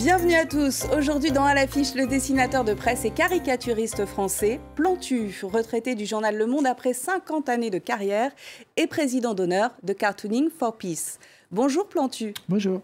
Bienvenue à tous. Aujourd'hui dans À l'affiche, le dessinateur de presse et caricaturiste français Plantu, retraité du journal Le Monde après 50 années de carrière et président d'honneur de Cartooning for Peace. Bonjour Plantu. Bonjour.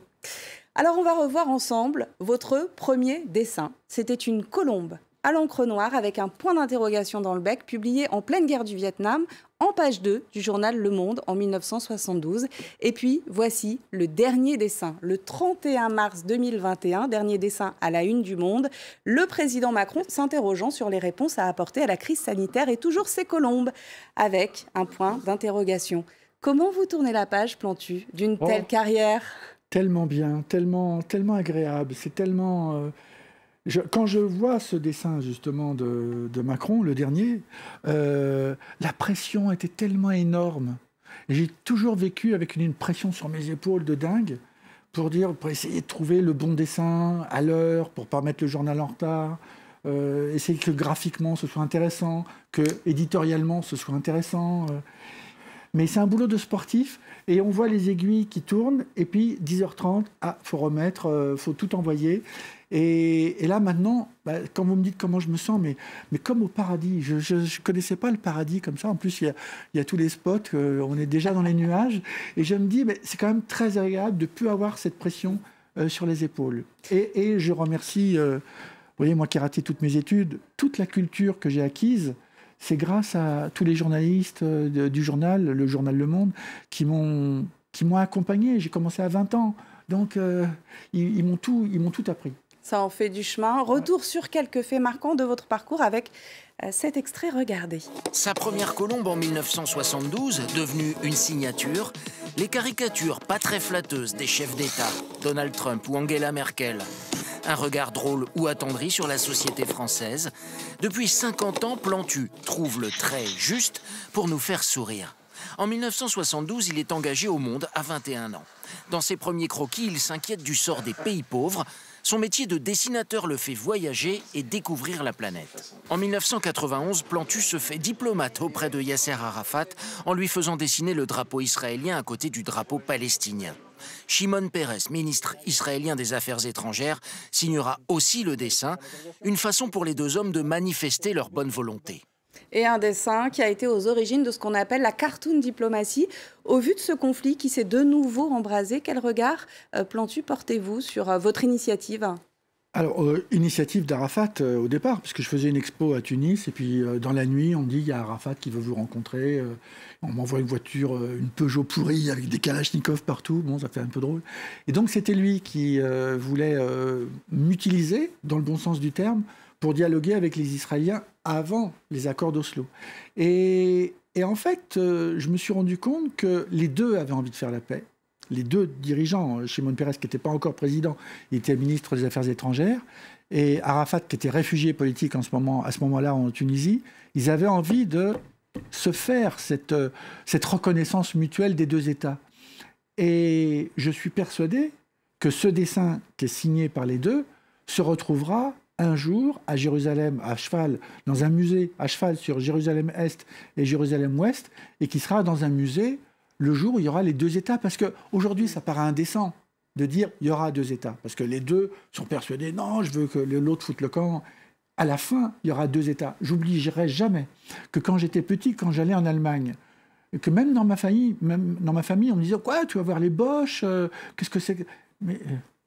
Alors on va revoir ensemble votre premier dessin. C'était une colombe à l'encre noire avec un point d'interrogation dans le bec, publié en pleine guerre du Vietnam, en page 2 du journal Le Monde en 1972. Et puis, voici le dernier dessin, le 31 mars 2021, dernier dessin à la une du Monde, le président Macron s'interrogeant sur les réponses à apporter à la crise sanitaire et toujours ces colombes, avec un point d'interrogation. Comment vous tournez la page, Plantu, d'une telle carrière ? Tellement bien, tellement agréable, c'est tellement... Quand je vois ce dessin justement de Macron, le dernier, la pression était tellement énorme. J'ai toujours vécu avec une pression sur mes épaules de dingue pour essayer de trouver le bon dessin à l'heure, pour ne pas mettre le journal en retard, essayer que graphiquement ce soit intéressant, que éditorialement ce soit intéressant. Mais c'est un boulot de sportif et on voit les aiguilles qui tournent et puis 10h30, faut remettre, faut tout envoyer. Et là maintenant, quand vous me dites comment je me sens, mais comme au paradis, je ne connaissais pas le paradis comme ça. En plus, il y a tous les spots, on est déjà dans les nuages. Et je me dis, c'est quand même très agréable de ne plus avoir cette pression sur les épaules. Et je remercie, vous voyez, moi qui ai raté toutes mes études, toute la culture que j'ai acquise. C'est grâce à tous les journalistes du journal, le journal Le Monde, qui m'ont accompagné. J'ai commencé à 20 ans. Donc, ils m'ont tout appris. Ça en fait du chemin. Retour sur quelques faits marquants de votre parcours avec cet extrait, regardez. Sa première colombe en 1972, devenue une signature, les caricatures pas très flatteuses des chefs d'État, Donald Trump ou Angela Merkel. Un regard drôle ou attendri sur la société française. Depuis 50 ans, Plantu trouve le trait juste pour nous faire sourire. En 1972, il est engagé au Monde à 21 ans. Dans ses premiers croquis, il s'inquiète du sort des pays pauvres. Son métier de dessinateur le fait voyager et découvrir la planète. En 1991, Plantu se fait diplomate auprès de Yasser Arafat en lui faisant dessiner le drapeau israélien à côté du drapeau palestinien. Shimon Peres, ministre israélien des Affaires étrangères, signera aussi le dessin, une façon pour les deux hommes de manifester leur bonne volonté. Et un dessin qui a été aux origines de ce qu'on appelle la cartoon diplomatie. Au vu de ce conflit qui s'est de nouveau embrasé, quel regard, Plantu, portez-vous sur votre initiative ? Alors, initiative d'Arafat au départ, parce que je faisais une expo à Tunis, et puis dans la nuit, on me dit il y a Arafat qui veut vous rencontrer. On m'envoie une voiture, une Peugeot pourrie avec des Kalachnikov partout. Bon, ça fait un peu drôle. Et donc, c'était lui qui voulait m'utiliser, dans le bon sens du terme, pour dialoguer avec les Israéliens avant les accords d'Oslo. Et en fait, je me suis rendu compte que les deux avaient envie de faire la paix. Les deux dirigeants, Shimon Peres, qui n'était pas encore président, il était ministre des Affaires étrangères, et Arafat, qui était réfugié politique à ce moment-là en Tunisie, ils avaient envie de se faire cette reconnaissance mutuelle des deux États. Et je suis persuadé que ce dessin qui est signé par les deux se retrouvera un jour à Jérusalem, à cheval, dans un musée à cheval sur Jérusalem-Est et Jérusalem-Ouest, et qui sera dans un musée le jour où il y aura les deux États. Parce qu'aujourd'hui, ça paraît indécent de dire il y aura deux États. Parce que les deux sont persuadés, non, je veux que l'autre foute le camp. À la fin, il y aura deux États. J'oublierai jamais que quand j'étais petit, quand j'allais en Allemagne, et que même dans ma famille, on me disait, quoi, tu vas voir les Boches, qu'est-ce que c'est que... Mais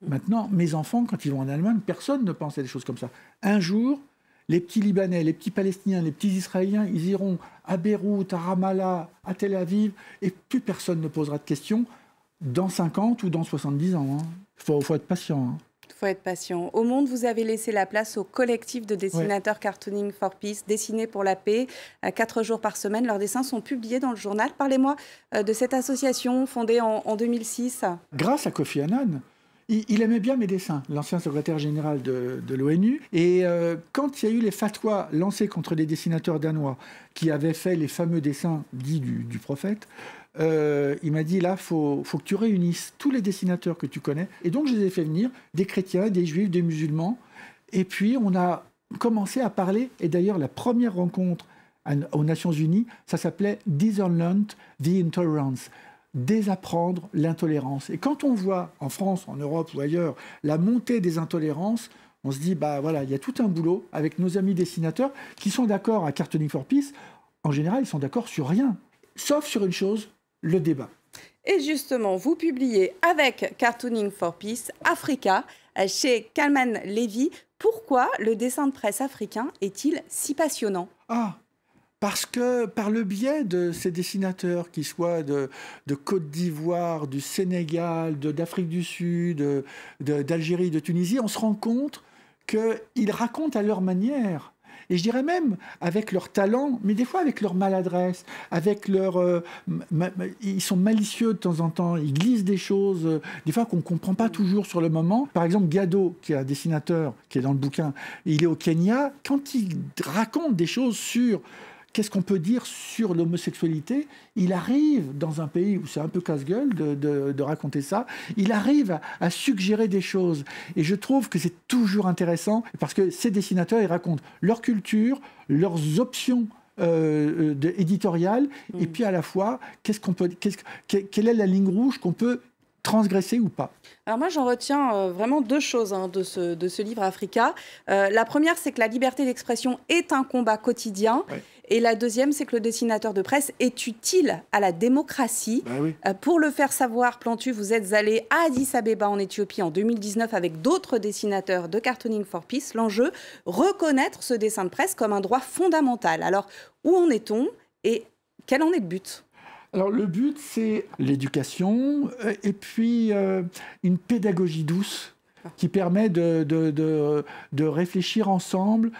maintenant, mes enfants, quand ils vont en Allemagne, personne ne pense à des choses comme ça. Un jour, les petits Libanais, les petits Palestiniens, les petits Israéliens, ils iront à Beyrouth, à Ramallah, à Tel Aviv, et plus personne ne posera de questions dans 50 ou dans 70 ans. Faut être patient. Il faut être patient. Au Monde, vous avez laissé la place au collectif de dessinateurs Cartooning for Peace, Dessiner pour la paix, 4 jours par semaine. Leurs dessins sont publiés dans le journal. Parlez-moi de cette association fondée en 2006. Grâce à Kofi Annan. Il aimait bien mes dessins, l'ancien secrétaire général de l'ONU. Et quand il y a eu les fatwas lancés contre les dessinateurs danois qui avaient fait les fameux dessins dits du prophète, il m'a dit, là, faut que tu réunisses tous les dessinateurs que tu connais. Et donc, je les ai fait venir, des chrétiens, des juifs, des musulmans. Et puis, on a commencé à parler. Et d'ailleurs, la première rencontre aux Nations Unies, ça s'appelait « Disarmament the Intolerance ». désapprendre l'intolérance. Et quand on voit en France, en Europe ou ailleurs la montée des intolérances, on se dit, bah voilà, il y a tout un boulot avec nos amis dessinateurs qui sont d'accord à Cartooning for Peace. En général, ils sont d'accord sur rien, sauf sur une chose, le débat. Et justement, vous publiez avec Cartooning for Peace Africa chez Calman Levy. Pourquoi le dessin de presse africain est-il si passionnant ? Parce que par le biais de ces dessinateurs, qui soient de Côte d'Ivoire, du Sénégal, d'Afrique du Sud, d'Algérie, de Tunisie, on se rend compte qu'ils racontent à leur manière. Et je dirais même avec leur talent, mais des fois avec leur maladresse, avec ils sont malicieux de temps en temps, ils glissent des choses, des fois qu'on ne comprend pas toujours sur le moment. Par exemple, Gado, qui est un dessinateur, qui est dans le bouquin, il est au Kenya, quand il raconte des choses sur... Qu'est-ce qu'on peut dire sur l'homosexualité? Il arrive, dans un pays où c'est un peu casse-gueule de raconter ça, il arrive à suggérer des choses. Et je trouve que c'est toujours intéressant, parce que ces dessinateurs, ils racontent leur culture, leurs options éditoriales, et puis à la fois, quelle est la ligne rouge qu'on peut transgresser ou pas? Alors moi, j'en retiens vraiment deux choses de ce livre Africa. La première, c'est que la liberté d'expression est un combat quotidien. Ouais. Et la deuxième, c'est que le dessinateur de presse est utile à la démocratie. Oui. Pour le faire savoir, Plantu, vous êtes allé à Addis Abeba en Éthiopie en 2019 avec d'autres dessinateurs de Cartooning for Peace. L'enjeu, reconnaître ce dessin de presse comme un droit fondamental. Alors, où en est-on et quel en est le but ? Alors le but, c'est l'éducation et puis une pédagogie douce qui permet de réfléchir ensemble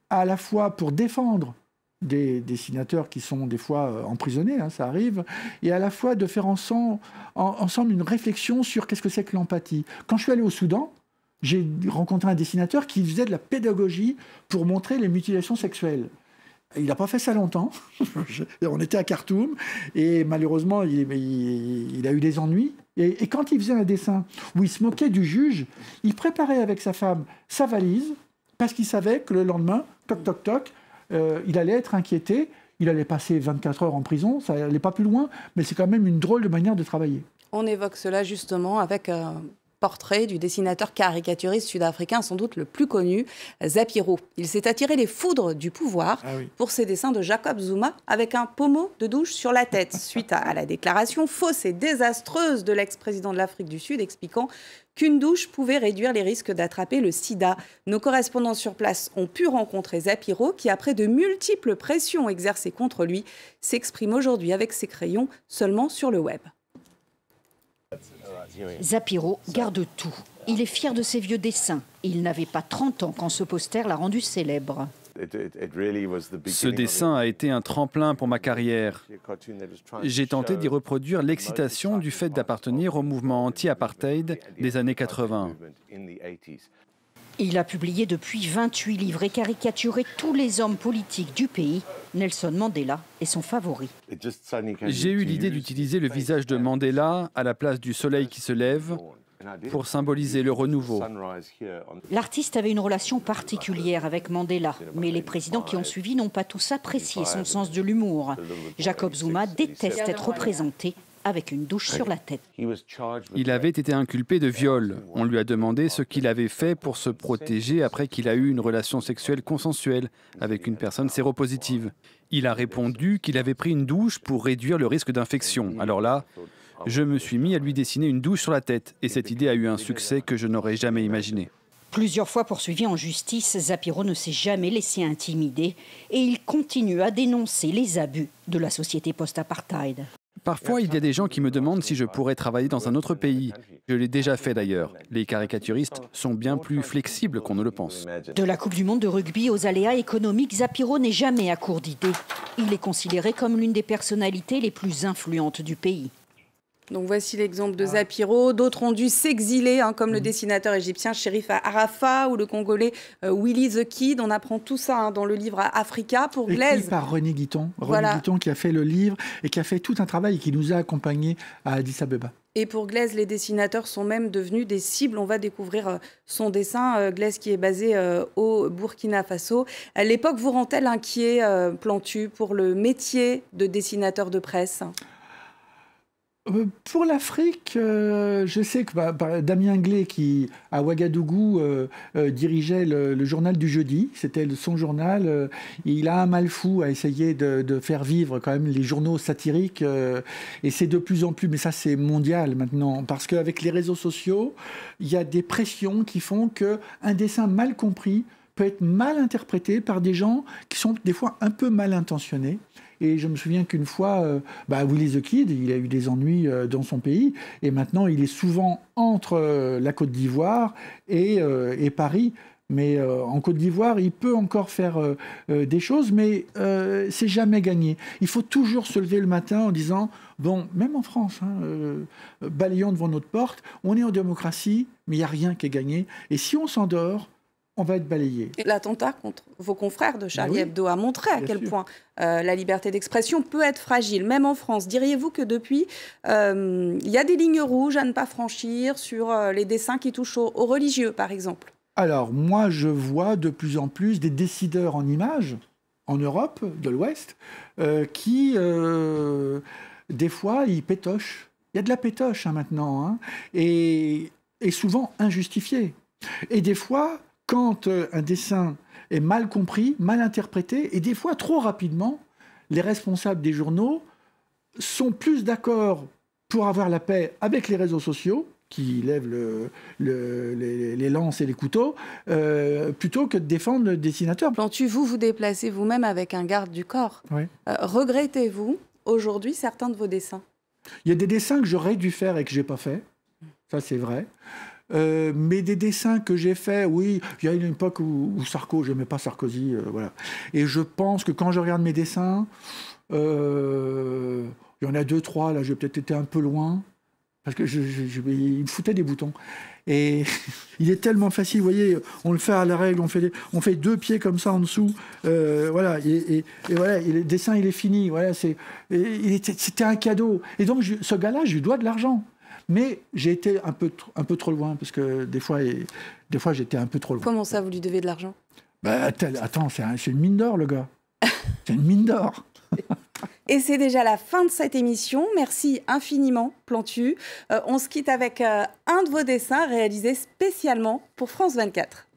à la fois pour défendre des dessinateurs qui sont des fois emprisonnés, ça arrive, et à la fois de faire ensemble une réflexion sur qu'est-ce que c'est que l'empathie. Quand je suis allé au Soudan, j'ai rencontré un dessinateur qui faisait de la pédagogie pour montrer les mutilations sexuelles. Il n'a pas fait ça longtemps. On était à Khartoum et malheureusement, il a eu des ennuis. Et quand il faisait un dessin où il se moquait du juge, il préparait avec sa femme sa valise parce qu'il savait que le lendemain, toc, toc, toc, il allait être inquiété. Il allait passer 24 heures en prison. Ça n'allait pas plus loin, mais c'est quand même une drôle de manière de travailler. On évoque cela justement avec... portrait du dessinateur caricaturiste sud-africain, sans doute le plus connu, Zapiro. Il s'est attiré les foudres du pouvoir pour ses dessins de Jacob Zuma avec un pommeau de douche sur la tête, suite à la déclaration fausse et désastreuse de l'ex-président de l'Afrique du Sud expliquant qu'une douche pouvait réduire les risques d'attraper le sida. Nos correspondants sur place ont pu rencontrer Zapiro qui, après de multiples pressions exercées contre lui, s'exprime aujourd'hui avec ses crayons seulement sur le web. Zapiro garde tout. Il est fier de ses vieux dessins. Il n'avait pas 30 ans quand ce poster l'a rendu célèbre. Ce dessin a été un tremplin pour ma carrière. J'ai tenté d'y reproduire l'excitation du fait d'appartenir au mouvement anti-apartheid des années 80. Il a publié depuis 28 livres et caricaturé tous les hommes politiques du pays. Nelson Mandela est son favori. J'ai eu l'idée d'utiliser le visage de Mandela à la place du soleil qui se lève pour symboliser le renouveau. L'artiste avait une relation particulière avec Mandela, mais les présidents qui ont suivi n'ont pas tous apprécié son sens de l'humour. Jacob Zuma déteste être représenté avec une douche sur la tête. Il avait été inculpé de viol. On lui a demandé ce qu'il avait fait pour se protéger après qu'il a eu une relation sexuelle consensuelle avec une personne séropositive. Il a répondu qu'il avait pris une douche pour réduire le risque d'infection. Alors là, je me suis mis à lui dessiner une douche sur la tête et cette idée a eu un succès que je n'aurais jamais imaginé. Plusieurs fois poursuivi en justice, Zapiro ne s'est jamais laissé intimider et il continue à dénoncer les abus de la société post-apartheid. Parfois, il y a des gens qui me demandent si je pourrais travailler dans un autre pays. Je l'ai déjà fait d'ailleurs. Les caricaturistes sont bien plus flexibles qu'on ne le pense. De la Coupe du Monde de rugby aux aléas économiques, Zapiro n'est jamais à court d'idées. Il est considéré comme l'une des personnalités les plus influentes du pays. Donc voici l'exemple de Zapiro. D'autres ont dû s'exiler, comme le dessinateur égyptien Chérif Arafat ou le Congolais Willy the Kid. On apprend tout ça dans le livre Africa. Pour Glaise. Écrit par René Guiton. Voilà. René Guiton qui a fait le livre et qui a fait tout un travail et qui nous a accompagnés à Addis Abeba. Et pour Glaise, les dessinateurs sont même devenus des cibles. On va découvrir son dessin. Glaise qui est basé au Burkina Faso. L'époque vous rend-elle inquiet, Plantu, pour le métier de dessinateur de presse ? Pour l'Afrique, je sais que Damien Glé, qui à Ouagadougou dirigeait le journal du jeudi, c'était son journal, il a un mal fou à essayer de faire vivre quand même les journaux satiriques, et c'est de plus en plus, mais ça c'est mondial maintenant, parce qu'avec les réseaux sociaux, il y a des pressions qui font qu'un dessin mal compris peut être mal interprété par des gens qui sont des fois un peu mal intentionnés. Et je me souviens qu'une fois, Willy the Kid, il a eu des ennuis dans son pays, et maintenant il est souvent entre la Côte d'Ivoire et Paris. Mais en Côte d'Ivoire, il peut encore faire des choses, mais c'est jamais gagné. Il faut toujours se lever le matin en disant, bon, même en France, balayons devant notre porte, on est en démocratie, mais il n'y a rien qui est gagné. Et si on s'endort, on va être balayé. L'attentat contre vos confrères de Charlie Hebdo a montré à quel point la liberté d'expression peut être fragile, même en France. Diriez-vous que depuis, il y a des lignes rouges à ne pas franchir sur les dessins qui touchent aux religieux, par exemple? Alors, moi, je vois de plus en plus des décideurs en images, en Europe de l'Ouest, qui, des fois, ils pétochent. Il y a de la pétoche maintenant, et souvent injustifiée. Et des fois, quand un dessin est mal compris, mal interprété, et des fois trop rapidement, les responsables des journaux sont plus d'accord pour avoir la paix avec les réseaux sociaux, qui lèvent les lances et les couteaux, plutôt que de défendre le dessinateur. Plantu, vous déplacez vous-même avec un garde du corps. Oui. Regrettez-vous aujourd'hui certains de vos dessins? Il y a des dessins que j'aurais dû faire et que je n'ai pas fait. Ça, c'est vrai. Mais des dessins que j'ai faits, oui, il y a une époque où je n'aimais pas Sarkozy, voilà. Et je pense que quand je regarde mes dessins, il y en a 2, 3, là, j'ai peut-être été un peu loin, parce que il me foutait des boutons. Et il est tellement facile, vous voyez, on le fait à la règle, on fait 2 pieds comme ça en dessous, voilà, et voilà, et le dessin, il est fini, voilà, c'était un cadeau. Et donc, ce gars-là, je lui dois de l'argent. Mais j'ai été un peu trop loin, parce que des fois j'étais un peu trop loin. Comment ça, vous lui devez de l'argent? Attends, c'est une mine d'or, le gars. C'est une mine d'or. Et c'est déjà la fin de cette émission. Merci infiniment, Plantu. On se quitte avec un de vos dessins réalisés spécialement pour France 24.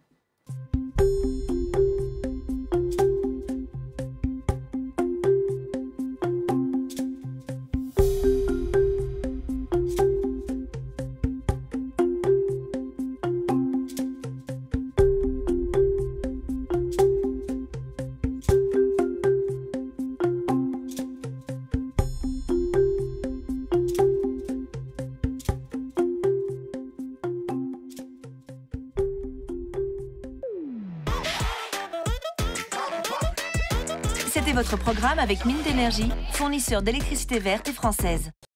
C'était votre programme avec Mine d'énergie, fournisseur d'électricité verte et française.